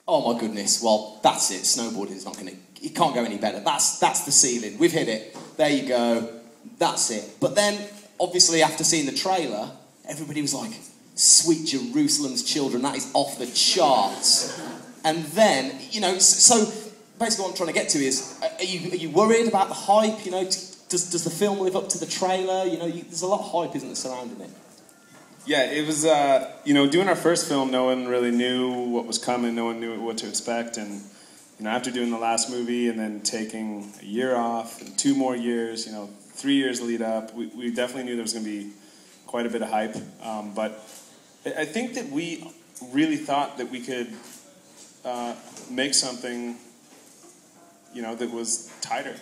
Oh my goodness, well, that's it. Snowboarding is not going to... It can't go any better. That's the ceiling. We've hit it. There you go. That's it. But then, obviously, after seeing the trailer, everybody was like, Sweet Jerusalem's Children, that is off the charts. And then, you know, so basically what I'm trying to get to is, are you worried about the hype? You know, does the film live up to the trailer? You know, there's a lot of hype, isn't there, surrounding it? Yeah, it was, you know, doing our first film, no one really knew what was coming, no one knew what to expect, and, you know, after doing the last movie and then taking a year off, and 2 more years, you know, 3 years lead up, we definitely knew there was going to be quite a bit of hype, but I think that we really thought that we could make something, you know, that was tighter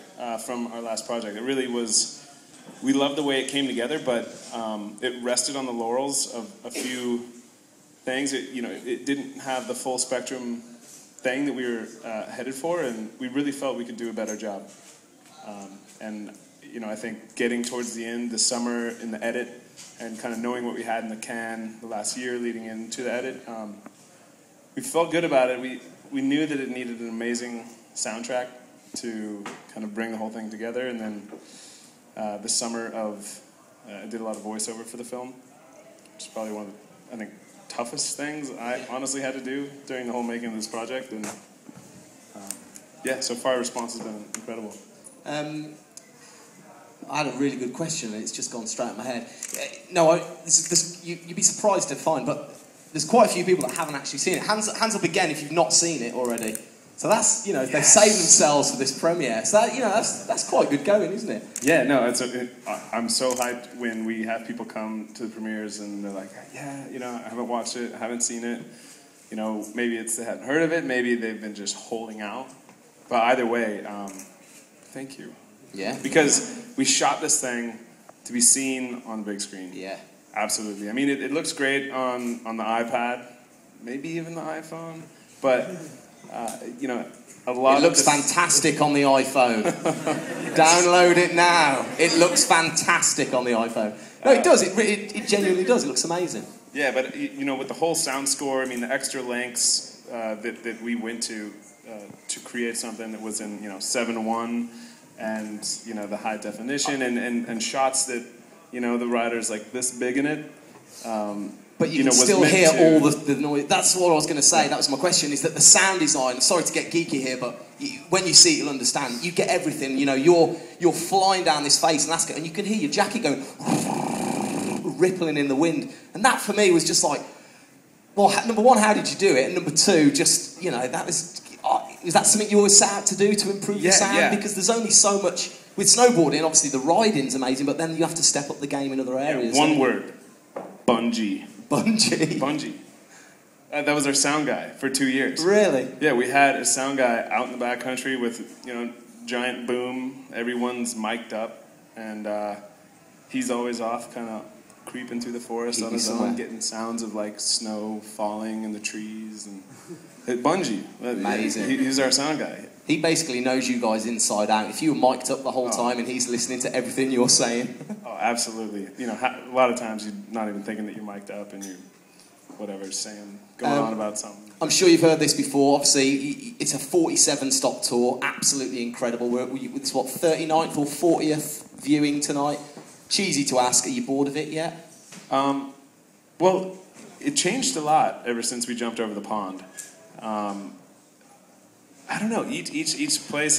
from our last project. It really was... We loved the way it came together, but it rested on the laurels of a few things. It didn't have the full spectrum thing that we were headed for, and we really felt we could do a better job. And you know, I think getting towards the end, the summer in the edit, and kind of knowing what we had in the can the last year leading into the edit, we felt good about it. We knew that it needed an amazing soundtrack to kind of bring the whole thing together, and then. This summer I did a lot of voiceover for the film, which is probably one of the, I think, toughest things I honestly had to do during the whole making of this project, and yeah, so far response has been incredible. I had a really good question, and it's just gone straight in my head. You'd be surprised to find, but there's quite a few people that haven't actually seen it. Hands up again if you've not seen it already. So that's, you know, yes. They've saved themselves for this premiere. So that, you know, that's quite good going, isn't it? Yeah, no, I'm so hyped when we have people come to the premieres and they're like, yeah, you know, I haven't watched it, I haven't seen it. You know, maybe it's they hadn't heard of it, maybe they've been just holding out. But either way, thank you. Yeah. Because we shot this thing to be seen on the big screen. Yeah. Absolutely. I mean, it looks great on the iPad, maybe even the iPhone, but... you know, a lot. It looks fantastic on the iPhone. Download it now. It looks fantastic on the iPhone. No, it does. It genuinely does. It looks amazing. Yeah, but you know, with the whole sound score, I mean, the extra lengths that we went to create something that was in 7:1, and you know the high definition and shots that the rider's like this big in it. But you can still hear all the noise. That's what I was going to say. That was my question, is that the sound design, sorry to get geeky here, but when you see it, you'll understand. You get everything. You know, you're flying down this face and you can hear your jacket going, rippling in the wind. And that, for me, was just like, well, number one, how did you do it? And number two, just, that was that something you always set out to do to improve the sound? Yeah. Because there's only so much. With snowboarding, obviously, the riding's amazing, but then you have to step up the game in other areas. One word. Bungee. Bungie. That was our sound guy for 2 years. Really? Yeah, we had a sound guy out in the backcountry with, giant boom. Everyone's mic'd up. And he's always off kind of creeping through the forest on his own, getting sounds of, like, snow falling in the trees. And Bungie. Amazing. He's our sound guy. He basically knows you guys inside out. If you were mic'd up the whole time and he's listening to everything you're saying. Oh, absolutely. A lot of times you're not even thinking that you're mic'd up and you're, whatever, going on about something. I'm sure you've heard this before. Obviously, it's a 47-stop tour. Absolutely incredible. It's what, 39th or 40th viewing tonight? Cheesy to ask, are you bored of it yet? Well, it changed a lot ever since we jumped over the pond. I don't know. Each place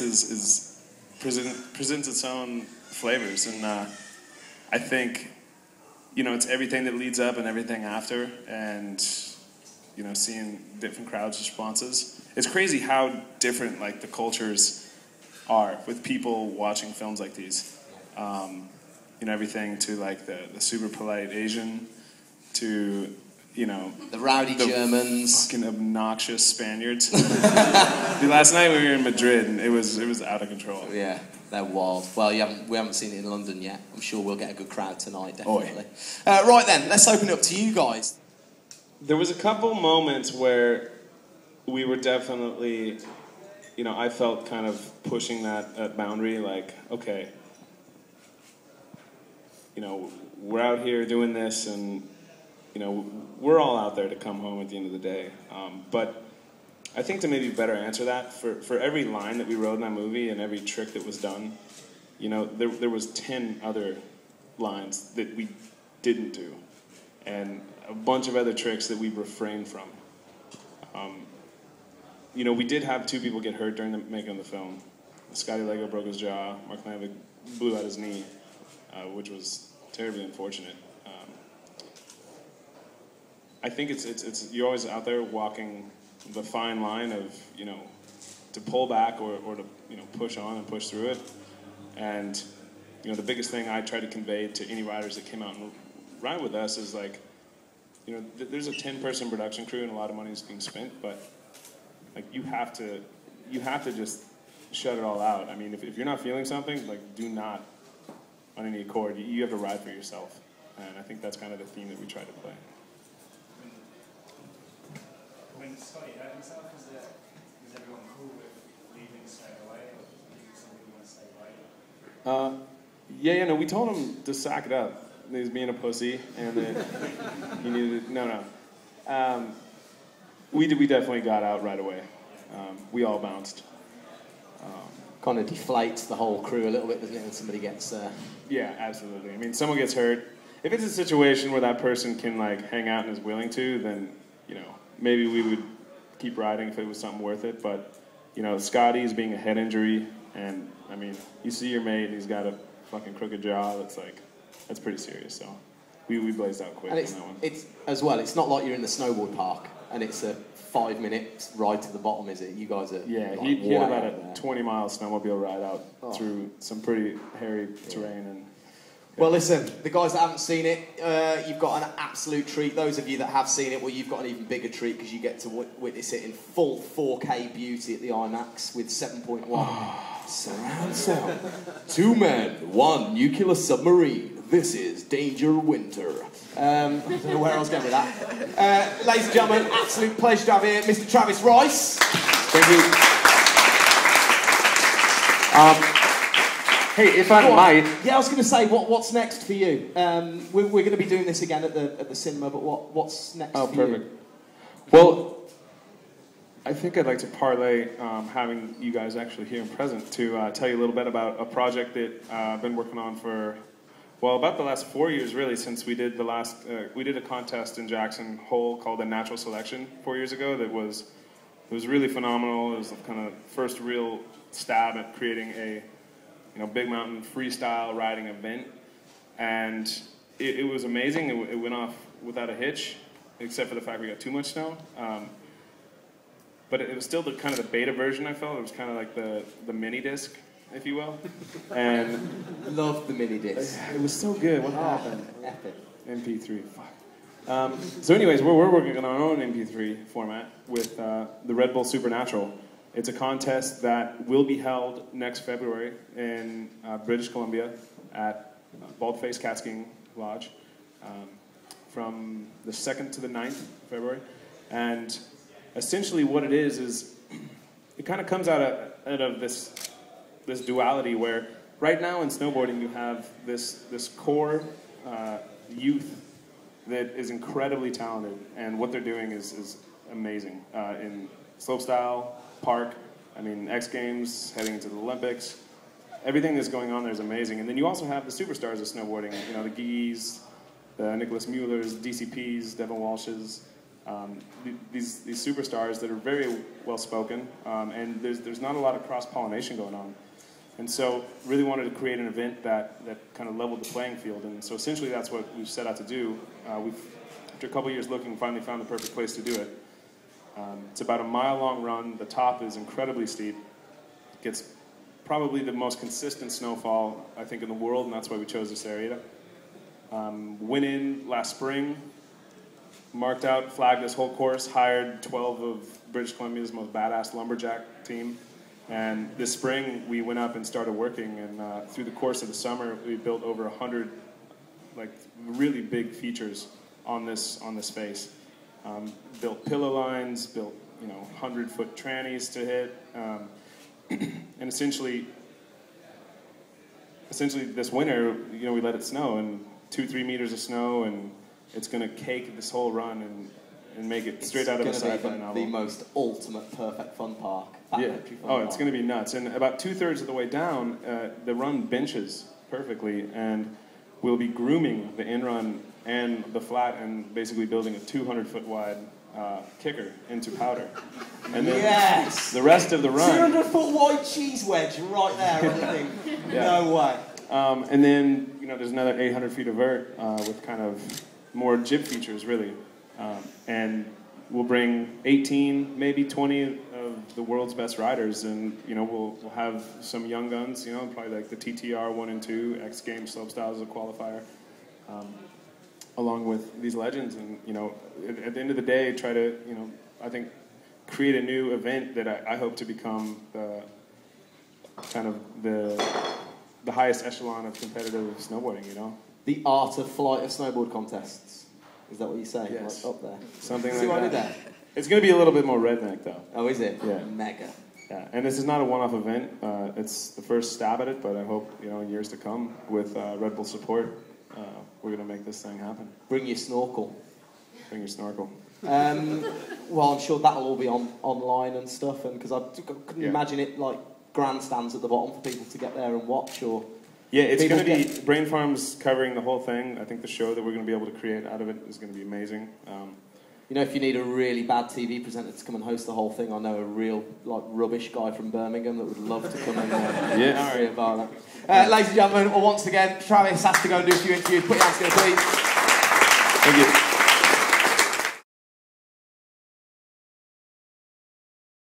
presents its own flavors, and I think it's everything that leads up and everything after, and seeing different crowds' responses. It's crazy how different the cultures are with people watching films like these. Everything to the super polite Asian to the rowdy Germans, fucking obnoxious Spaniards. Dude, last night we were in Madrid and it was out of control. Yeah, they're wild. Well, we haven't seen it in London yet. I'm sure we'll get a good crowd tonight, definitely. Right then, let's open it up to you guys. There was a couple moments where we were definitely, I felt kind of pushing that boundary. Like, okay, you know, we're out here doing this, and you know, we're all out there to come home at the end of the day. But I think to maybe better answer that, for every line that we wrote in that movie and every trick that was done, you know, there was 10 other lines that we didn't do, and a bunch of other tricks that we refrained from. You know, we did have 2 people get hurt during the making of the film. Scotty Lego broke his jaw. Mark Landvik blew out his knee, which was terribly unfortunate. I think it's you're always out there walking the fine line of, you know, to pull back or to, you know, push on and push through it. And, you know, the biggest thing I try to convey to any riders that came out and ride with us is, like, you know, there's a 10-person production crew and a lot of money is being spent, but like you have to just shut it all out. I mean, if you're not feeling something, like, do not on any accord. You have to ride for yourself, and I think that's kind of the theme that we try to play. When Scotty hurt himself, was everyone cool with leaving straight away, or did some people want to stay away? Yeah, no, we told him to sack it up. He was being a pussy, and that he needed to, no. We definitely got out right away. We all bounced. Kind of deflates the whole crew a little bit, doesn't it, when somebody gets... Yeah, absolutely. I mean, someone gets hurt. If it's a situation where that person can, like, hang out and is willing to, then, you know, maybe we would keep riding if it was something worth it. But, you know, Scotty's being a head injury, and, I mean, you see your mate and he's got a fucking crooked jaw, that's pretty serious. So we blazed out quick on that one. It's, as well, it's not like you're in the snowboard park and it's a 5-minute ride to the bottom, is it? You guys are... Yeah, he had about a 20-mile snowmobile ride out through some pretty hairy terrain. And well, listen, the guys that haven't seen it, you've got an absolute treat. Those of you that have seen it, well, you've got an even bigger treat because you get to witness it in full 4K beauty at the IMAX with 7.1 surround sound. 2 men, 1 nuclear submarine. This is Danger Winter. I don't know where I was going with that. Ladies and gentlemen, absolute pleasure to have here Mr. Travis Rice. Thank you. Hey, if I might... Yeah, I was going to say, what's next for you? We're going to be doing this again at the cinema, but what's next for perfect. you? Well, I think I'd like to parlay having you guys actually here and present to tell you a little bit about a project that I've been working on for, well, about the last 4 years, really, since we did we did a contest in Jackson Hole called the Natural Selection 4 years ago that was really phenomenal. It was the kind of first real stab at creating a, you know, big mountain freestyle riding event, and it was amazing. It went off without a hitch, except for the fact we got too much snow. But it was still the kind of the beta version. I felt it was kind of like the mini disc, if you will. And Love the mini disc. it was so good. What happened? Epic. MP3. Fuck. So, anyways, we're working on our own MP3 format with the Red Bull Supernatural. It's a contest that will be held next February in British Columbia at Baldface Catskiing Lodge from the 2nd to the 9th of February. And essentially what it is it kind of comes out of this duality where right now in snowboarding you have this core youth that is incredibly talented, and what they're doing is amazing in slopestyle, park, I mean, X Games, heading into the Olympics. Everything that's going on there is amazing. And then you also have the superstars of snowboarding, you know, the Gees, the Nicholas Muellers, DCPs, Devin Walshes, these superstars that are very well-spoken, and there's not a lot of cross-pollination going on. And so really wanted to create an event that kind of leveled the playing field. And so essentially that's what we've set out to do. After a couple years looking, finally found the perfect place to do it. It's about a mile-long run. The top is incredibly steep. It gets probably the most consistent snowfall, I think, in the world, and that's why we chose this area. Went in last spring, marked out, flagged this whole course, hired 12 of British Columbia's most badass lumberjack team. And this spring, we went up and started working, and through the course of the summer, we built over 100 like really big features on this space. Built pillow lines, built 100-foot trannies to hit, and essentially essentially this winter, you know, we let it snow, and 2-3 meters of snow, and it's going to cake this whole run and make it straight out of a sci-fi novel. The most ultimate perfect fun park. It's going to be nuts. And about 2/3 of the way down, the run benches perfectly, and we'll be grooming the in-run and the flat, and basically building a 200-foot wide kicker into powder. And then the rest of the run... 200-foot wide cheese wedge right there, I think. No way. And then, you know, there's another 800 feet of vert with kind of more jib features, really. And we'll bring 18, maybe 20 of the world's best riders, and, you know, we'll have some young guns, you know, probably like the TTR 1 and 2, X Games slopestyle as a qualifier, along with these legends. And, you know, at the end of the day, try to, you know, I think create a new event that I hope to become the kind of the highest echelon of competitive snowboarding, you know? The art of flight of snowboard contests. Is that what you say? Yes. Like up there. Something See like what I that. did there? It's going to be a little bit more redneck, though. Oh, is it? Yeah. Mega. Yeah, and this is not a one-off event. It's the first stab at it, but I hope, you know, in years to come, with Red Bull support, we're going to make this thing happen. Bring your snorkel. Bring your snorkel. Well, I'm sure that'll all be online and stuff, and because I couldn't imagine it like grandstands at the bottom for people to get there and watch, or... Yeah, it's going to be Brain Farm's covering the whole thing. I think the show that we're going to be able to create out of it is going to be amazing. You know, if you need a really bad TV presenter to come and host the whole thing, I know a real, like, rubbish guy from Birmingham that would love to come and worry about that. Ladies and gentlemen, once again, Travis has to go and do a few interviews. Put your hands together, please. Thank you.